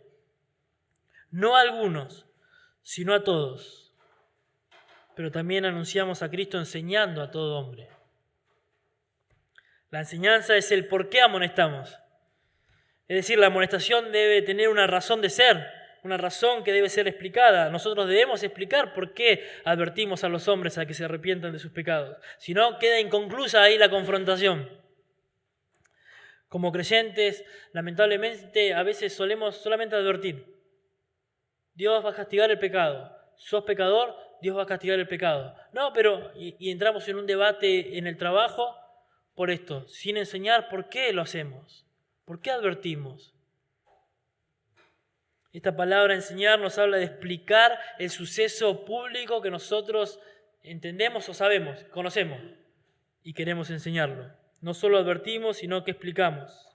no a algunos, sino a todos. Pero también anunciamos a Cristo enseñando a todo hombre. La enseñanza es el por qué amonestamos. Es decir, la amonestación debe tener una razón de ser, una razón que debe ser explicada. Nosotros debemos explicar por qué advertimos a los hombres a que se arrepientan de sus pecados. Si no, queda inconclusa ahí la confrontación. Como creyentes, lamentablemente, a veces solemos solamente advertir. Dios va a castigar el pecado. ¿Sos pecador? Dios va a castigar el pecado. No, pero, y entramos en un debate en el trabajo por esto, sin enseñar por qué lo hacemos. ¿Por qué advertimos? Esta palabra enseñar nos habla de explicar el suceso público que nosotros entendemos o sabemos, conocemos y queremos enseñarlo. No solo advertimos, sino que explicamos.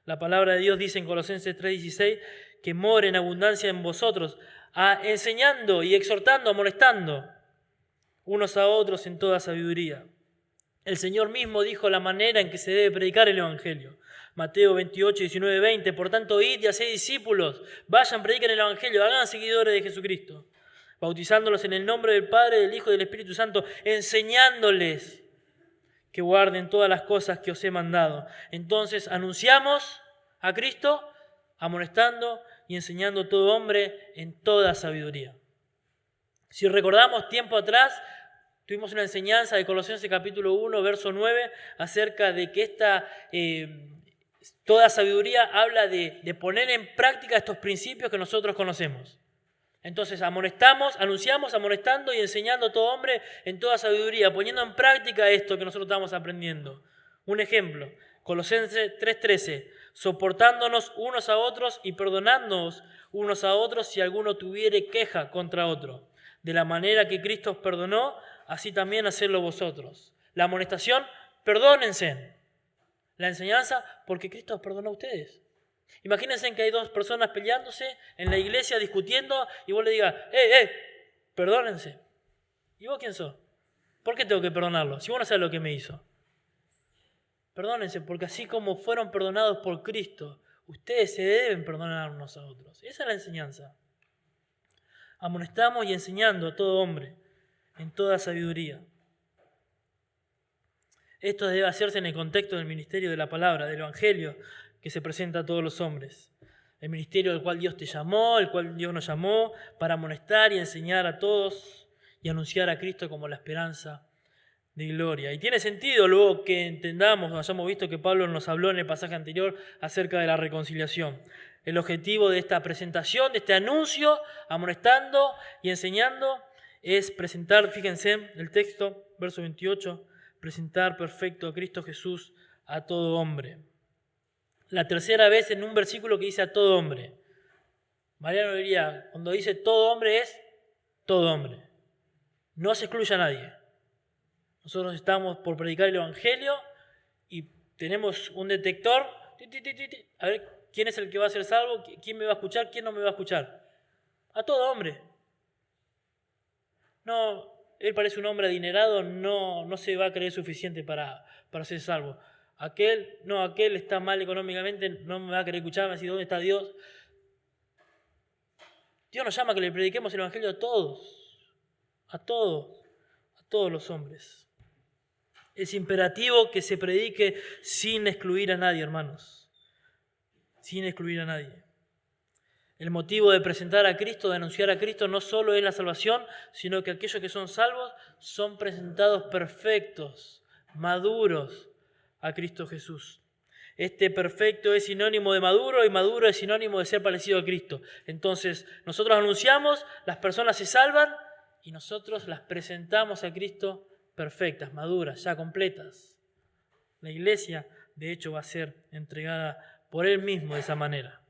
La palabra de Dios dice en Colosenses 3:16 que more en abundancia en vosotros, enseñando y exhortando, amonestando unos a otros en toda sabiduría. El Señor mismo dijo la manera en que se debe predicar el Evangelio. Mateo 28, 19, 20. Por tanto, id y haced discípulos, vayan, prediquen el Evangelio, hagan seguidores de Jesucristo, bautizándolos en el nombre del Padre, del Hijo y del Espíritu Santo, enseñándoles que guarden todas las cosas que os he mandado. Entonces anunciamos a Cristo, amonestando y enseñando a todo hombre en toda sabiduría. Si recordamos tiempo atrás, tuvimos una enseñanza de Colosenses capítulo 1, verso 9, acerca de que toda sabiduría habla de poner en práctica estos principios que nosotros conocemos. Entonces anunciamos, amonestando y enseñando a todo hombre en toda sabiduría, poniendo en práctica esto que nosotros estamos aprendiendo. Un ejemplo, Colosenses 3:13, soportándonos unos a otros y perdonándonos unos a otros si alguno tuviere queja contra otro. De la manera que Cristo os perdonó, así también hacedlo vosotros. La amonestación, perdónense. La enseñanza, porque Cristo os perdonó a ustedes. Imagínense que hay dos personas peleándose en la iglesia, discutiendo, y vos le digas, perdónense. ¿Y vos quién sos? ¿Por qué tengo que perdonarlo? Si vos no sabés lo que me hizo. Perdónense, porque así como fueron perdonados por Cristo, ustedes se deben perdonar unos a otros. Esa es la enseñanza. Amonestamos y enseñando a todo hombre en toda sabiduría. Esto debe hacerse en el contexto del ministerio de la palabra, del Evangelio, que se presenta a todos los hombres. El ministerio al cual Dios te llamó, el cual Dios nos llamó, para amonestar y enseñar a todos y anunciar a Cristo como la esperanza de gloria. Y tiene sentido luego que entendamos, hayamos visto que Pablo nos habló en el pasaje anterior acerca de la reconciliación. El objetivo de esta presentación, de este anuncio, amonestando y enseñando, es presentar, fíjense el texto, verso 28, presentar perfecto a Cristo Jesús a todo hombre. La tercera vez en un versículo que dice a todo hombre. Mariano diría, cuando dice todo hombre es todo hombre. No se excluye a nadie. Nosotros estamos por predicar el Evangelio y tenemos un detector. A ver quién es el que va a ser salvo, quién me va a escuchar, quién no me va a escuchar. A todo hombre. No, él parece un hombre adinerado, no se va a creer suficiente para ser salvo. Aquel está mal económicamente, no me va a querer escuchar, me va a decir, ¿dónde está Dios? Dios nos llama a que le prediquemos el Evangelio a todos los hombres. Es imperativo que se predique sin excluir a nadie, hermanos. Sin excluir a nadie. El motivo de presentar a Cristo, de anunciar a Cristo, no solo es la salvación, sino que aquellos que son salvos son presentados perfectos, maduros a Cristo Jesús. Este perfecto es sinónimo de maduro y maduro es sinónimo de ser parecido a Cristo. Entonces, nosotros anunciamos, las personas se salvan y nosotros las presentamos a Cristo perfectas, maduras, ya completas. La iglesia, de hecho, va a ser entregada por Él mismo de esa manera.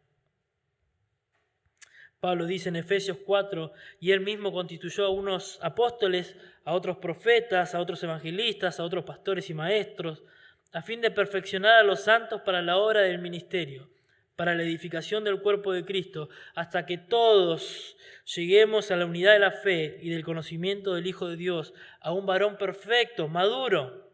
Pablo dice en Efesios 4, y Él mismo constituyó a unos apóstoles, a otros profetas, a otros evangelistas, a otros pastores y maestros, a fin de perfeccionar a los santos para la obra del ministerio, para la edificación del cuerpo de Cristo, hasta que todos lleguemos a la unidad de la fe y del conocimiento del Hijo de Dios, a un varón perfecto, maduro,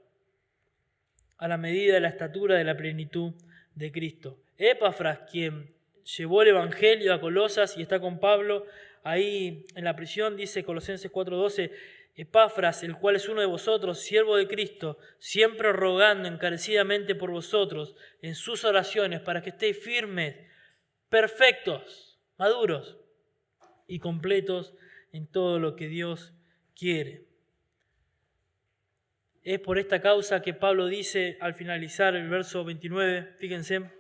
a la medida de la estatura de la plenitud de Cristo. Epafras, quien llevó el Evangelio a Colosas y está con Pablo ahí en la prisión, dice Colosenses 4:12, Epafras, el cual es uno de vosotros, siervo de Cristo, siempre rogando encarecidamente por vosotros en sus oraciones para que estéis firmes, perfectos, maduros y completos en todo lo que Dios quiere. Es por esta causa que Pablo dice al finalizar el verso 29, fíjense,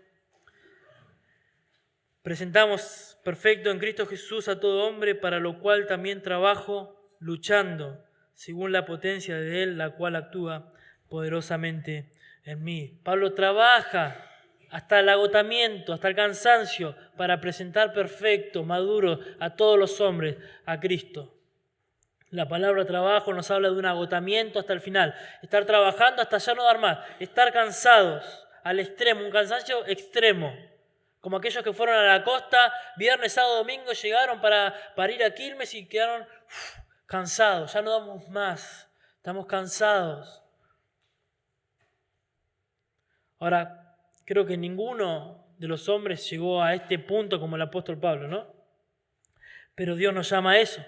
presentamos perfecto en Cristo Jesús a todo hombre, para lo cual también trabajo luchando, según la potencia de Él, la cual actúa poderosamente en mí. Pablo trabaja hasta el agotamiento, hasta el cansancio, para presentar perfecto, maduro a todos los hombres a Cristo. La palabra trabajo nos habla de un agotamiento hasta el final. Estar trabajando hasta ya no dar más. Estar cansados al extremo, un cansancio extremo. Como aquellos que fueron a la costa, viernes, sábado, domingo, llegaron para ir a Quilmes y quedaron cansados. Ya no damos más. Estamos cansados. Ahora, creo que ninguno de los hombres llegó a este punto como el apóstol Pablo, ¿no? Pero Dios nos llama a eso,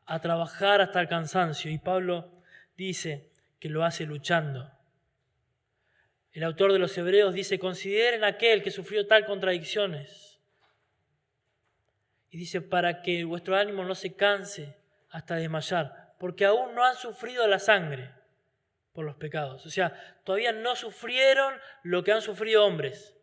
a trabajar hasta el cansancio. Y Pablo dice que lo hace luchando. El autor de los Hebreos dice, consideren aquel que sufrió tal contradicciones. Y dice, para que vuestro ánimo no se canse hasta desmayar, porque aún no han sufrido la sangre por los pecados. O sea, todavía no sufrieron lo que han sufrido hombres.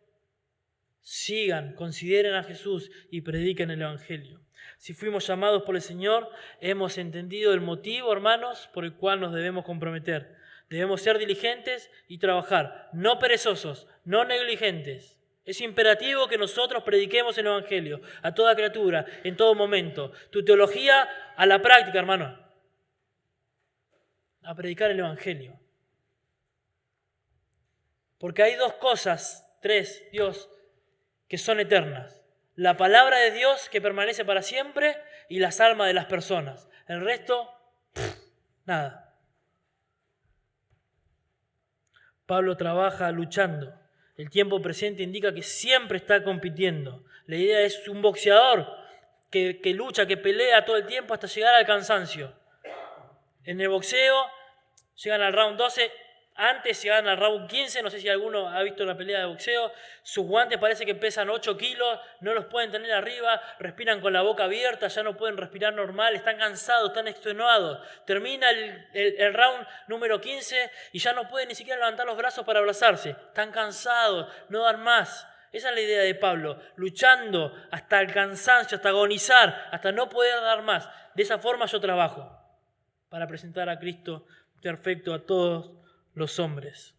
Sigan, consideren a Jesús y prediquen el Evangelio. Si fuimos llamados por el Señor, hemos entendido el motivo, hermanos, por el cual nos debemos comprometer. Debemos ser diligentes y trabajar, no perezosos, no negligentes. Es imperativo que nosotros prediquemos el Evangelio a toda criatura, en todo momento. Tu teología a la práctica, hermano. A predicar el Evangelio. Porque hay dos cosas, tres, Dios, que son eternas. La palabra de Dios que permanece para siempre y las almas de las personas. El resto, nada. Pablo trabaja luchando. El tiempo presente indica que siempre está compitiendo. La idea es un boxeador que lucha, que pelea todo el tiempo hasta llegar al cansancio. En el boxeo llegan al round 12, antes llegan al round 15, no sé si alguno ha visto la pelea de boxeo, sus guantes parece que pesan 8 kilos, no los pueden tener arriba, respiran con la boca abierta, ya no pueden respirar normal, están cansados, están extenuados. Termina el round número 15 y ya no pueden ni siquiera levantar los brazos para abrazarse, están cansados, no dan más. Esa es la idea de Pablo, luchando hasta el cansancio, hasta agonizar, hasta no poder dar más. De esa forma yo trabajo, para presentar a Cristo perfecto a todos los hombres.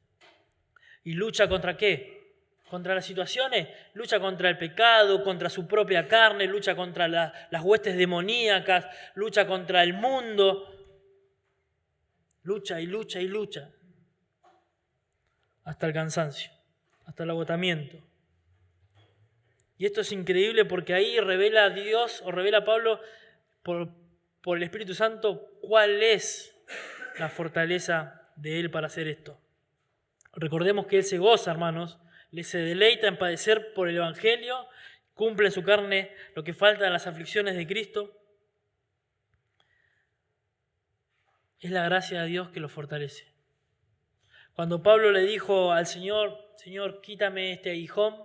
¿Y lucha contra qué? ¿Contra las situaciones? Lucha contra el pecado, contra su propia carne, lucha contra las huestes demoníacas, lucha contra el mundo. Lucha y lucha y lucha. Hasta el cansancio, hasta el agotamiento. Y esto es increíble porque ahí revela Dios, o revela Pablo por el Espíritu Santo, cuál es la fortaleza de Él para hacer esto. Recordemos que Él se goza, hermanos, Él se deleita en padecer por el Evangelio, cumple en su carne lo que falta en las aflicciones de Cristo. Es la gracia de Dios que lo fortalece. Cuando Pablo le dijo al Señor, Señor, quítame este aguijón,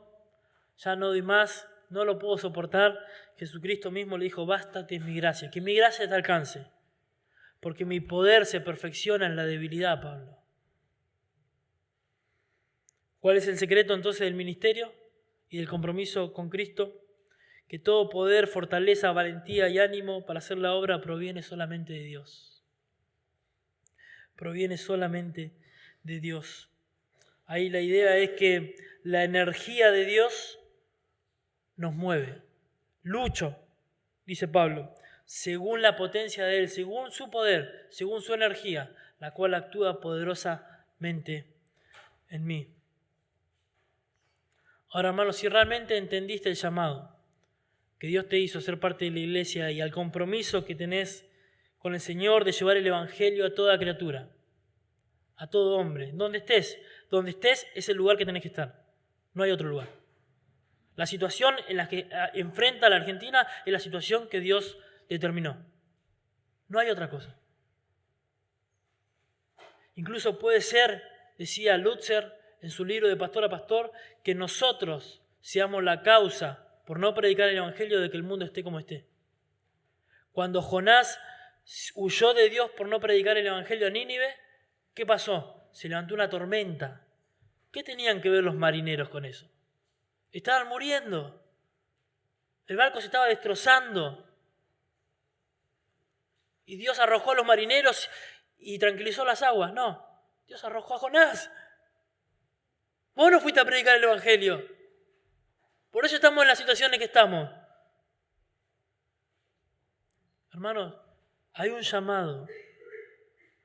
ya no doy más, no lo puedo soportar, Jesucristo mismo le dijo, bástate mi gracia, que mi gracia te alcance, porque mi poder se perfecciona en la debilidad, Pablo. ¿Cuál es el secreto entonces del ministerio y del compromiso con Cristo? Que todo poder, fortaleza, valentía y ánimo para hacer la obra proviene solamente de Dios. Proviene solamente de Dios. Ahí la idea es que la energía de Dios nos mueve. Lucho, dice Pablo, según la potencia de Él, según su poder, según su energía, la cual actúa poderosamente en mí. Ahora, hermanos, si realmente entendiste el llamado que Dios te hizo a ser parte de la iglesia y al compromiso que tenés con el Señor de llevar el Evangelio a toda criatura, a todo hombre, donde estés es el lugar que tenés que estar, no hay otro lugar. La situación en la que enfrenta la Argentina es la situación que Dios determinó. No hay otra cosa. Incluso puede ser, decía Lutzer en su libro de Pastor a Pastor, que nosotros seamos la causa por no predicar el Evangelio de que el mundo esté como esté. Cuando Jonás huyó de Dios por no predicar el Evangelio a Nínive, ¿qué pasó? Se levantó una tormenta. ¿Qué tenían que ver los marineros con eso? Estaban muriendo. El barco se estaba destrozando. Y Dios arrojó a los marineros y tranquilizó las aguas. No, Dios arrojó a Jonás. Vos no fuiste a predicar el Evangelio. Por eso estamos en la situación en que estamos. Hermanos, hay un llamado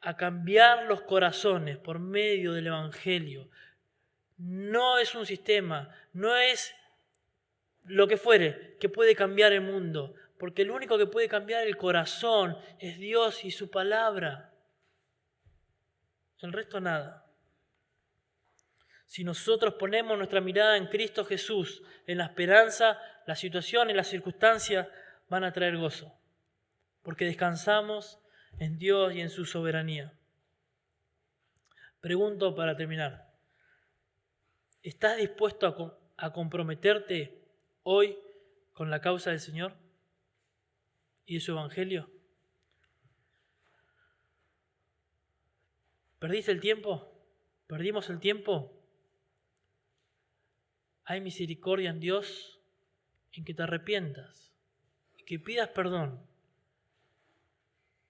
a cambiar los corazones por medio del Evangelio. No es un sistema, no es lo que fuere que puede cambiar el mundo, porque el único que puede cambiar el corazón es Dios y su palabra. El resto nada. Si nosotros ponemos nuestra mirada en Cristo Jesús, en la esperanza, la situación y las circunstancias van a traer gozo, porque descansamos en Dios y en su soberanía. Pregunto para terminar, ¿estás dispuesto a comprometerte hoy con la causa del Señor y de su Evangelio? ¿Perdiste el tiempo? ¿Perdimos el tiempo? Hay misericordia en Dios en que te arrepientas, y que pidas perdón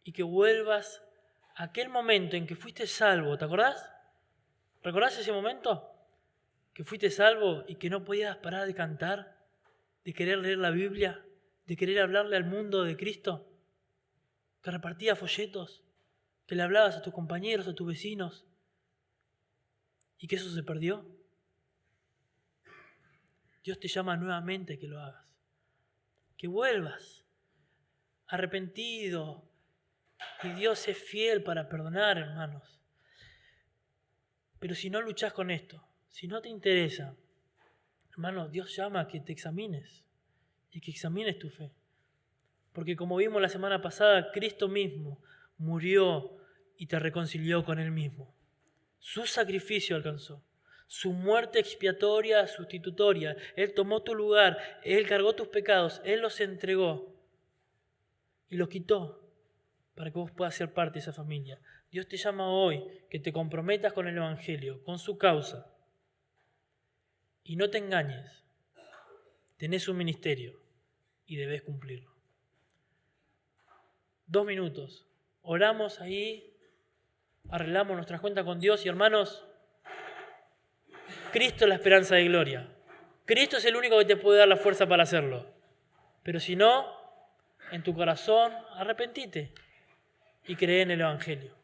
y que vuelvas a aquel momento en que fuiste salvo. ¿Te acordás? ¿Recordás ese momento? Que fuiste salvo y que no podías parar de cantar, de querer leer la Biblia, de querer hablarle al mundo de Cristo, que repartías folletos, que le hablabas a tus compañeros, a tus vecinos, y que eso se perdió. Dios te llama nuevamente a que lo hagas, que vuelvas arrepentido, y Dios es fiel para perdonar, hermanos. Pero si no luchás con esto, si no te interesa, hermanos, Dios llama a que te examines y que examines tu fe. Porque como vimos la semana pasada, Cristo mismo murió y te reconcilió con Él mismo. Su sacrificio alcanzó, su muerte expiatoria, sustitutoria. Él tomó tu lugar, Él cargó tus pecados, Él los entregó y los quitó para que vos puedas ser parte de esa familia. Dios te llama hoy que te comprometas con el Evangelio, con su causa. Y no te engañes, tenés un ministerio y debes cumplirlo. 2 minutos, oramos ahí, arreglamos nuestras cuentas con Dios y hermanos, Cristo es la esperanza de gloria. Cristo es el único que te puede dar la fuerza para hacerlo. Pero si no, en tu corazón, arrepentite y cree en el Evangelio.